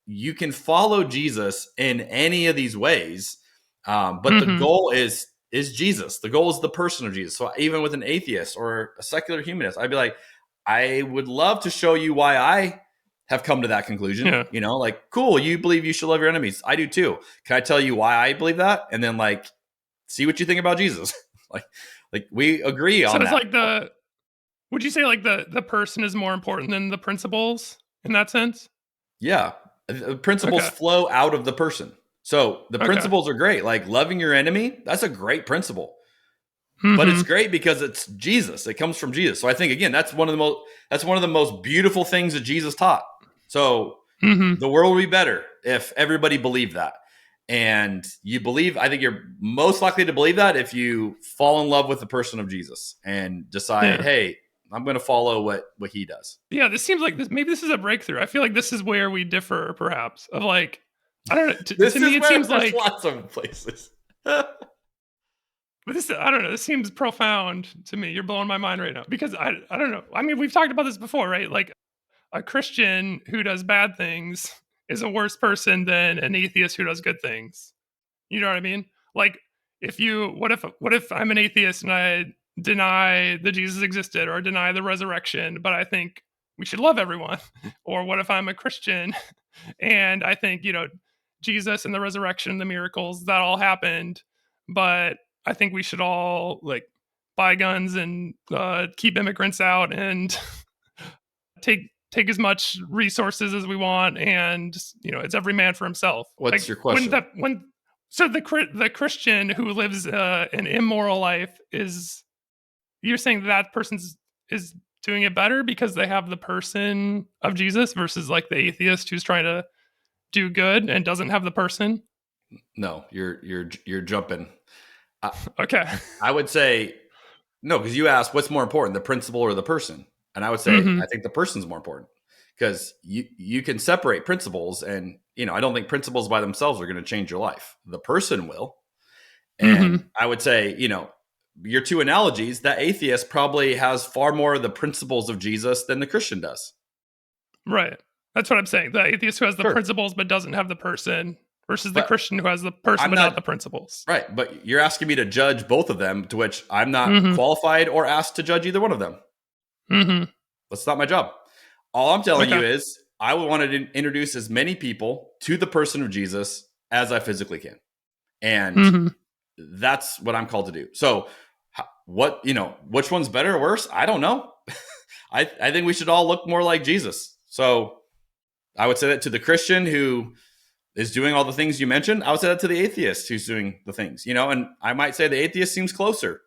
you can follow Jesus in any of these ways, but the Mhm. goal is Jesus. The goal is the person of Jesus. So even with an atheist or a secular humanist, I'd be like, I would love to show you why I have come to that conclusion. Yeah. You know, like, cool, you believe you should love your enemies. I do too. Can I tell you why I believe that? And then like, see what you think about Jesus. like we agree So on it's that. like would you say like the person is more important than the principles in that sense? Yeah. The principles Okay. flow out of the person. So the Okay. principles are great. Like loving your enemy, that's a great principle. But it's Mhm. great because it's Jesus. It comes from Jesus. So I think again, that's one of the most beautiful things that Jesus taught. So Mhm. the world would be better if everybody believed that. And you believe, I think you're most likely to believe that if you fall in love with the person of Jesus and decide, Yeah. hey, I'm going to follow what he does. Yeah, this seems like maybe this is a breakthrough. I feel like this is where we differ perhaps. Of like I don't know, to This me is it where seems there's like lots of places. but this I don't know, this seems profound to me. You're blowing my mind right now because I don't know. I mean, we've talked about this before, right? Like a Christian who does bad things is a worse person than an atheist who does good things. You know what I mean? Like if you what if I'm an atheist and I deny that Jesus existed or deny the resurrection, but I think we should love everyone? Or what if I'm a Christian and I think, Jesus and the resurrection, the miracles, that all happened, but I think we should all like buy guns and keep immigrants out and take as much resources as we want, and it's every man for himself. What's Like your wouldn't question? that when so the Christian who lives an immoral life, is you're saying that person's is doing it better because they have the person of Jesus versus like the atheist who's trying to do good and doesn't have the person? No, you're jumping. I, Okay. I would say no, because you asked what's more important, the principle or the person, and I would say Hmm. I think the person's more important because you can separate principles, and I don't think principles by themselves are going to change your life. The person will, and Hmm. I would say your two analogies, that atheist probably has far more of the principles of Jesus than the Christian does. Right. That's what I'm saying. The atheist who has the Sure, principles but doesn't have the person versus the but Christian who has the person I'm but not not the principles. right. But you're asking me to judge both of them, to which I'm not Hmm. qualified or asked to judge either one of them. Hmm. That's not my job. All I'm telling you Okay. is I would want to introduce as many people to the person of Jesus as I physically can. And Hmm. that's what I'm called to do. So which one's better or worse? I don't know. I think we should all look more like Jesus. So I would say that to the Christian who is doing all the things you mentioned. I would say that to the atheist who's doing the things, and I might say the atheist seems closer